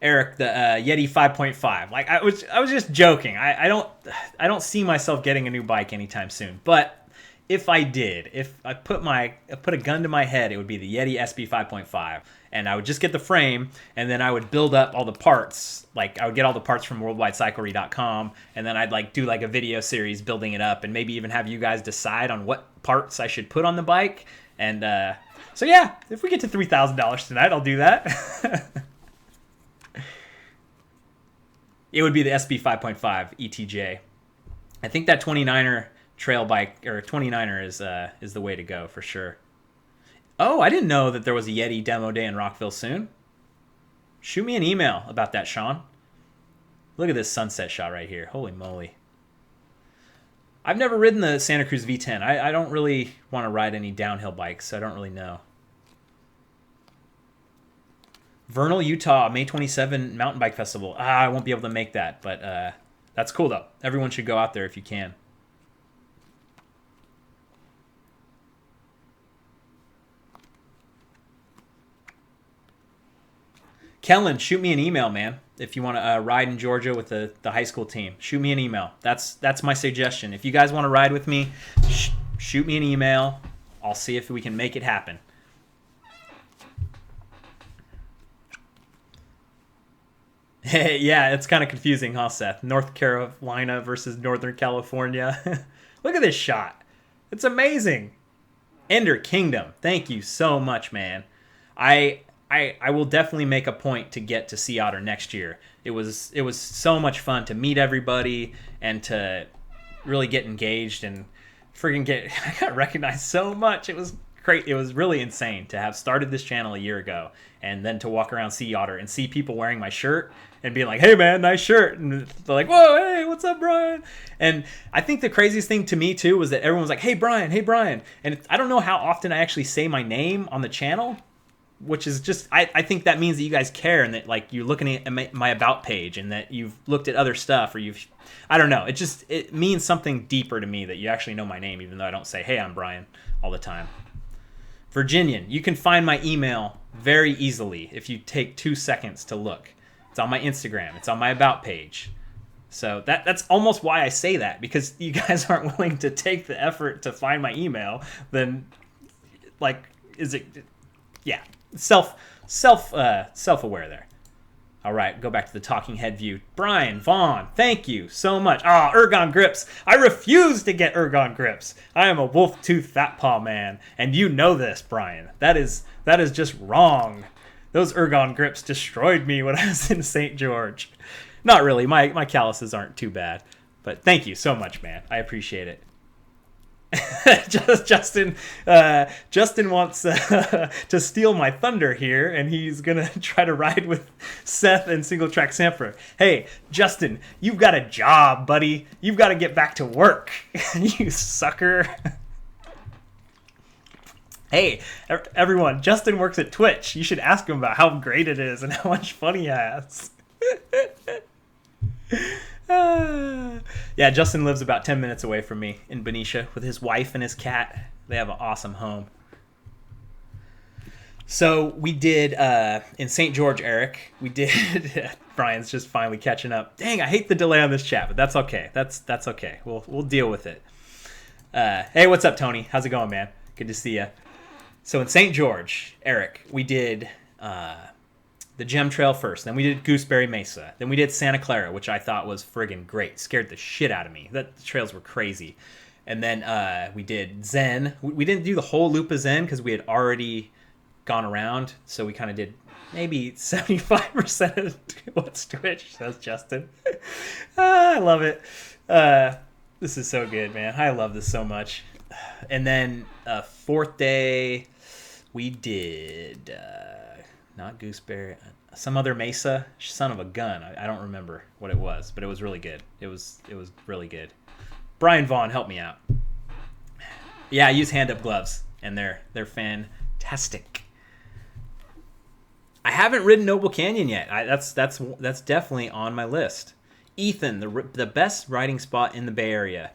Eric, the Yeti 5.5. Like I was just joking. I don't see myself getting a new bike anytime soon. But if I did, if I put a gun to my head, it would be the Yeti SB 5.5, and I would just get the frame, and then I would build up all the parts. Like I would get all the parts from worldwidecyclery.com, and then I'd do a video series building it up, and maybe even have you guys decide on what parts I should put on the bike. And so yeah, if we get to $3,000 tonight, I'll do that. It would be the SB 5.5 ETJ. I think that 29er trail bike, or 29er, is the way to go for sure. Oh, I didn't know that there was a Yeti demo day in Rockville soon. Shoot me an email about that, Sean. Look at this sunset shot right here. Holy moly. I've never ridden the Santa Cruz V10. I don't really want to ride any downhill bikes, so I don't really know. Vernal, Utah, May 27 Mountain Bike Festival. I won't be able to make that, but that's cool, though. Everyone should go out there if you can. Kellen, shoot me an email, man. If you want to ride in Georgia with the high school team, shoot me an email. That's my suggestion. If you guys want to ride with me, shoot me an email. I'll see if we can make it happen. Yeah, it's kind of confusing, huh, Seth? North Carolina versus Northern California. Look at this shot. It's amazing. Ender Kingdom. Thank you so much, man. I will definitely make a point to get to Sea Otter next year. It was so much fun to meet everybody and to really get engaged and freaking get I got recognized so much. It was great. It was really insane to have started this channel a year ago and then to walk around Sea Otter and see people wearing my shirt and being like, "Hey man, nice shirt." And they're like, "Whoa, hey, what's up, Brian?" And I think the craziest thing to me too was that everyone was like, "Hey Brian, hey Brian." And I don't know how often I actually say my name on the channel, which is just I think that means that you guys care and that like you're looking at my about page and that you've looked at other stuff or you've I don't know. It means something deeper to me that you actually know my name, even though I don't say, "Hey, I'm Brian," all the time. Virginian, you can find my email very easily if you take 2 seconds to look. It's on my Instagram. It's on my about page. So that's almost why I say that, because you guys aren't willing to take the effort to find my email. Then, like, is it? Yeah, self-aware there. All right, go back to the talking head view. Brian Vaughn, thank you so much. Ergon grips. I refuse to get Ergon grips. I am a wolf tooth fat paw man, and you know this, Brian. That is just wrong. Those Ergon grips destroyed me when I was in St. George. Not really. My calluses aren't too bad, but thank you so much, man. I appreciate it. Justin wants to steal my thunder here, and he's gonna try to ride with Seth and Single Track Sampler. Hey, Justin, you've got a job, buddy. You've got to get back to work. You sucker. Hey, everyone, Justin works at Twitch. You should ask him about how great it is and how much fun he has. Yeah, Justin lives about 10 minutes away from me in Benicia with his wife and his cat. They have an awesome home. So we did, in St. George, Eric, we did, Brian's just finally catching up. Dang, I hate the delay on this chat, but that's okay. That's okay. We'll deal with it. Hey, what's up, Tony? How's it going, man? Good to see you. So in St. George, Eric, we did the Gem Trail first. Then we did Gooseberry Mesa. Then we did Santa Clara, which I thought was friggin' great. Scared the shit out of me. The trails were crazy. And then we did Zen. We didn't do the whole loop of Zen because we had already gone around. So we kind of did maybe 75% of what's Twitch, says Justin. I love it. This is so good, man. I love this so much. And then fourth day, we did not Gooseberry, some other Mesa, son of a gun. I don't remember what it was, but it was really good. It was really good. Brian Vaughn, help me out. Yeah, I use hand-up gloves, and they're fantastic. I haven't ridden Noble Canyon yet. That's definitely on my list. Ethan, the best riding spot in the Bay Area.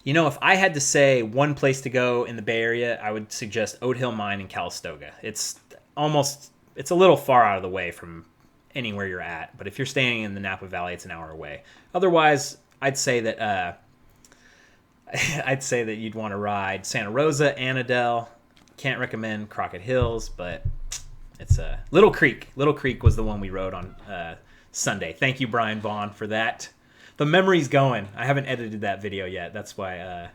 You know, if I had to say one place to go in the Bay Area, I would suggest Oat Hill Mine in Calistoga. It's a little far out of the way from anywhere you're at, but if you're staying in the Napa Valley, it's an hour away. Otherwise, I'd say that you'd want to ride Santa Rosa, Annandale. Can't recommend Crockett Hills, but it's Little Creek. Little Creek was the one we rode on Sunday. Thank you, Brian Vaughn, for that. The memory's going. I haven't edited that video yet. That's why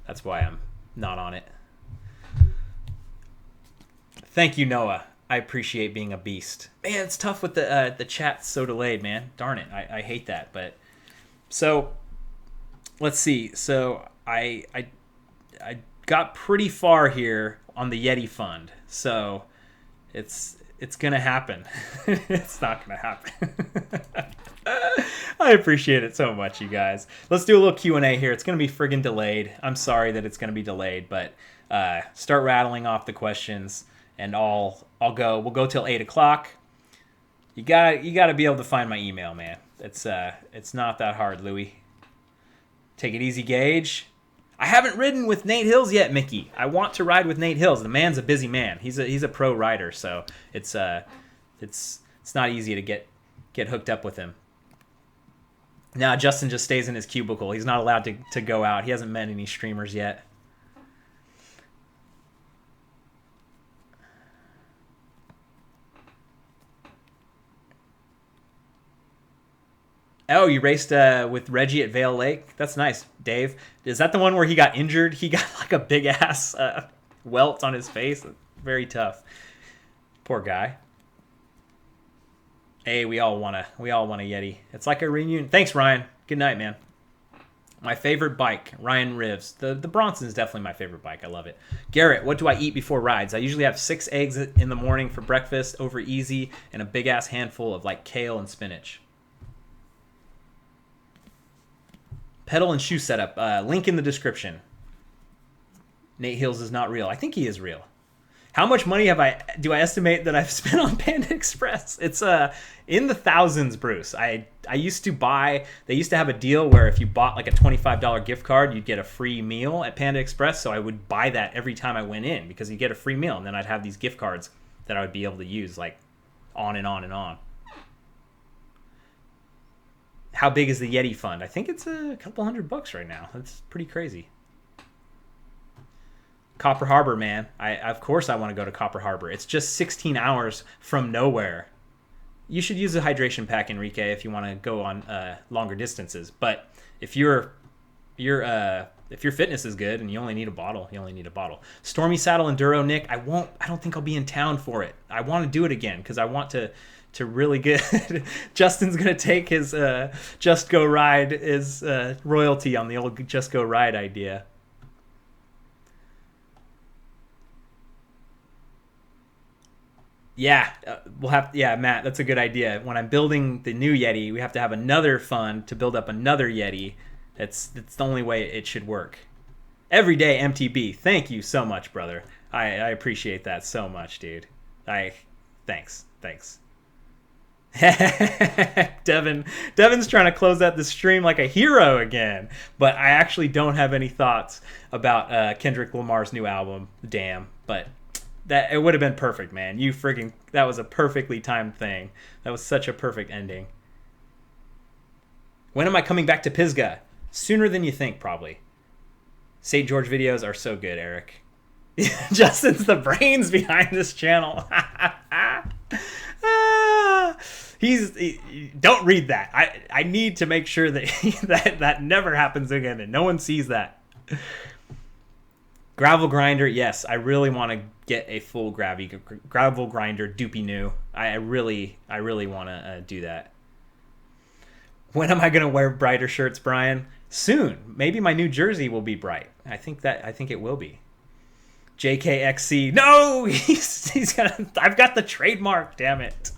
I'm not on it. Thank you, Noah. I appreciate being a beast. Man, it's tough with the chat so delayed, man. Darn it. I hate that. But so let's see. So I got pretty far here on the Yeti fund. So it's gonna happen. It's not gonna happen. I appreciate it so much, you guys. Let's do a little Q&A here. It's gonna be friggin' delayed. I'm sorry that it's gonna be delayed, but start rattling off the questions, and I'll go. We'll go till 8 o'clock. You gotta be able to find my email, man. It's not that hard, Louie. Take it easy, Gage. I haven't ridden with Nate Hills yet, Mickey. I want to ride with Nate Hills. The man's a busy man. He's a pro rider, so it's not easy to get hooked up with him. Now Justin just stays in his cubicle. He's not allowed to go out. He hasn't met any streamers yet. Oh, you raced with Reggie at Vale Lake? That's nice, Dave. Is that the one where he got injured? He got like a big ass welt on his face. Very tough. Poor guy. Hey, we all want a Yeti. It's like a reunion. Thanks, Ryan. Good night, man. My favorite bike, Ryan Rivs. The Bronson is definitely my favorite bike. I love it. Garrett, what do I eat before rides? I usually have 6 eggs in the morning for breakfast, over easy, and a big ass handful of like kale and spinach. Pedal and shoe setup. Link in the description. Nate Hills is not real. I think he is real. How much money do I estimate that I've spent on Panda Express? It's in the thousands, Bruce. I used to buy. They used to have a deal where if you bought like a $25 gift card, you'd get a free meal at Panda Express. So I would buy that every time I went in because you get a free meal, and then I'd have these gift cards that I would be able to use like on and on and on. How big is the Yeti fund? I think it's a couple $100 right now. That's pretty crazy. Copper Harbor, man. Of course I want to go to Copper Harbor. It's just 16 hours from nowhere. You should use a hydration pack, Enrique, if you want to go on longer distances. But if your fitness is good and you only need a bottle, you only need a bottle. Stormy Saddle Enduro, Nick. I don't think I'll be in town for it. I want to do it again because I want to really get. Justin's gonna take his Just Go Ride, his royalty on the old Just Go Ride idea. Yeah, we'll have. Yeah, Matt, that's a good idea. When I'm building the new Yeti, we have to have another fund to build up another Yeti. That's the only way it should work. Everyday MTB. Thank you so much, brother. I appreciate that so much, dude. Thanks. Devin's trying to close out the stream like a hero again. But I actually don't have any thoughts about Kendrick Lamar's new album, Damn. But that it would have been perfect, man. That was a perfectly timed thing. That was such a perfect ending. When am I coming back to Pisgah? Sooner than you think, probably. St. George videos are so good, Eric. Justin's the brains behind this channel. Don't read that. I need to make sure that that never happens again and no one sees that. Gravel grinder, yes. I really want to get a full gravel grinder, doopy new. I really want to do that. When am I going to wear brighter shirts, Brian? Soon. Maybe my new jersey will be bright. I think it will be. JKXC. No, I've got the trademark. Damn it.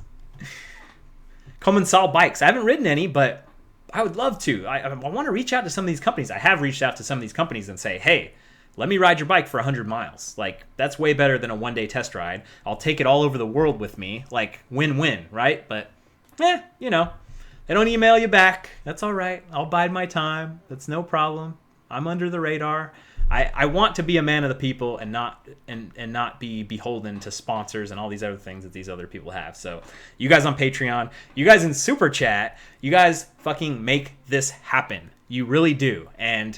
Commensal Bikes. I haven't ridden any, but I would love to. I want to reach out to some of these companies. I have reached out to some of these companies and say, hey, let me ride your bike for 100 miles. Like, that's way better than a one-day test ride. I'll take it all over the world with me. Like, win-win, right? But, they don't email you back. That's all right. I'll bide my time. That's no problem. I'm under the radar. I want to be a man of the people and not be beholden to sponsors and all these other things that these other people have. So you guys on Patreon, you guys in Super Chat, you guys fucking make this happen. You really do. And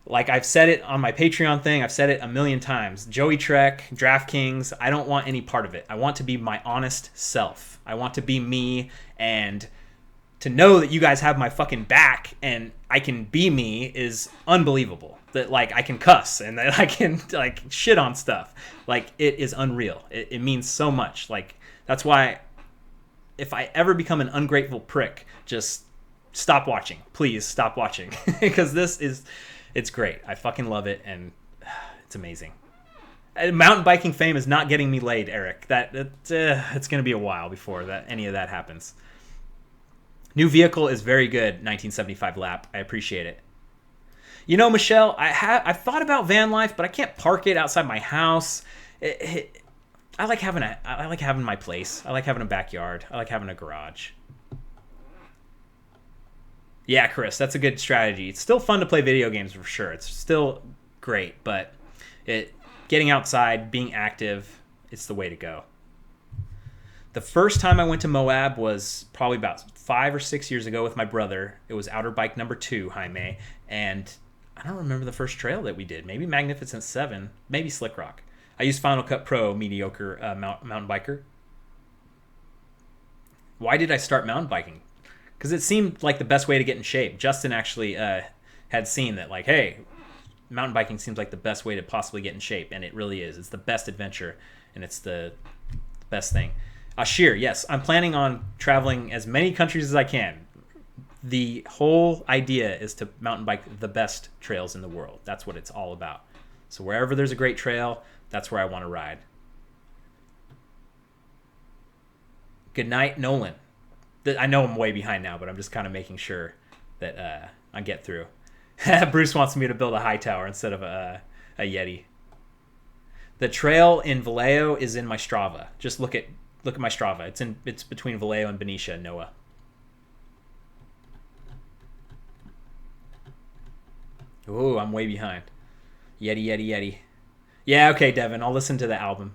like I've said it on my Patreon thing, I've said it a million times. Joey Trek, DraftKings, I don't want any part of it. I want to be my honest self. I want to be me, and to know that you guys have my fucking back and I can be me is unbelievable. That like I can cuss and that I can like shit on stuff. Like it is unreal. It means so much. Like that's why if I ever become an ungrateful prick, just stop watching. Please stop watching because it's great. I fucking love it and it's amazing. Mountain biking fame is not getting me laid, Eric. It's going to be a while before any of that happens. New vehicle is very good. 1975 lap. I appreciate it. You know, Michelle, I've thought about van life, but I can't park it outside my house. I like having my place. I like having a backyard. I like having a garage. Yeah, Chris, that's a good strategy. It's still fun to play video games for sure. It's still great, but getting outside, being active, it's the way to go. The first time I went to Moab was probably about 5 or 6 years ago with my brother. It was Outer Bike number 2, Jaime, and I don't remember the first trail that we did. Maybe Magnificent 7, maybe Slick Rock. I used Final Cut Pro, mediocre mountain biker. Why did I start mountain biking? because it seemed like the best way to get in shape. Justin actually had seen that, like, hey, mountain biking seems like the best way to possibly get in shape, and it really is. It's the best adventure, and it's the best thing. Ashir, yes, I'm planning on traveling as many countries as I can. The whole idea is to mountain bike the best trails in the world. That's what it's all about. So wherever there's a great trail, that's where I want to ride. Good night, Nolan. I know I'm way behind now, but I'm just kind of making sure that I get through. Bruce wants me to build a high tower instead of a Yeti. The trail in Vallejo is in my Strava. Just look at my Strava. It's between Vallejo and Benicia, Noah. Ooh, I'm way behind. Yeti. Yeah, okay, Devin. I'll listen to the album.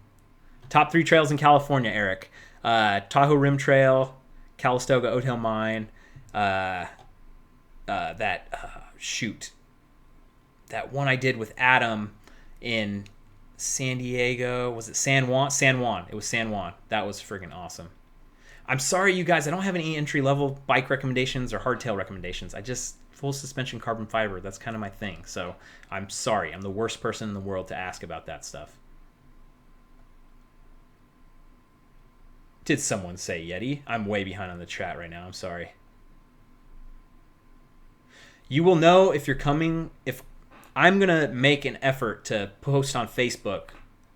Top 3 trails in California, Eric. Tahoe Rim Trail, Calistoga Oathill Mine, that one I did with Adam in San Diego. Was it San Juan? San Juan. It was San Juan. That was freaking awesome. I'm sorry, you guys. I don't have any entry-level bike recommendations or hardtail recommendations. I just full suspension carbon fiber. That's kind of my thing. So I'm sorry. I'm the worst person in the world to ask about that stuff. Did someone say Yeti? I'm way behind on the chat right now. I'm sorry. You will know if you're coming. If I'm going to make an effort to post on Facebook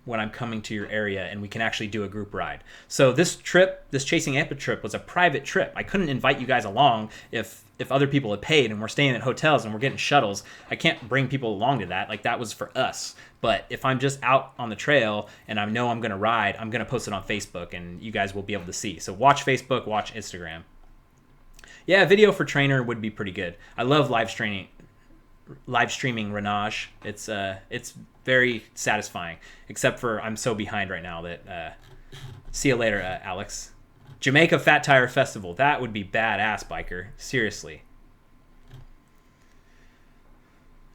when I'm coming to your area and we can actually do a group ride. So this trip, this Chasing Epic trip, was a private trip. I couldn't invite you guys along if other people had paid and we're staying at hotels and we're getting shuttles. I can't bring people along to that. Like, that was for us. But if I'm just out on the trail and I know I'm going to ride, I'm going to post it on Facebook and you guys will be able to see. So watch Facebook, watch Instagram. Yeah, video for trainer would be pretty good. I love live streaming Renage. It's very satisfying, except for I'm so behind right now that see you later, Alex. Jamaica Fat Tire Festival. That would be badass, biker. Seriously.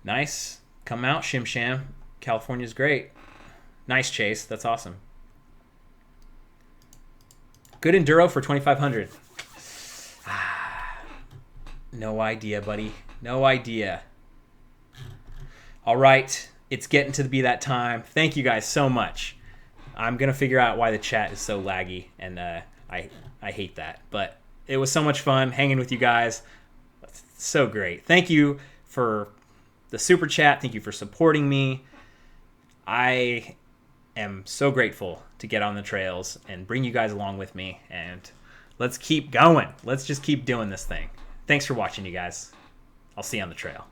Nice. Come out, Shim Sham. California's great. Nice, Chase. That's awesome. Good enduro for 2,500. No idea, buddy. No idea. All right. It's getting to be that time. Thank you guys so much. I'm going to figure out why the chat is so laggy, and I hate that. But it was so much fun hanging with you guys. So great. Thank you for the super chat. Thank you for supporting me. I am so grateful to get on the trails and bring you guys along with me. And let's keep going. Let's just keep doing this thing. Thanks for watching, you guys. I'll see you on the trail.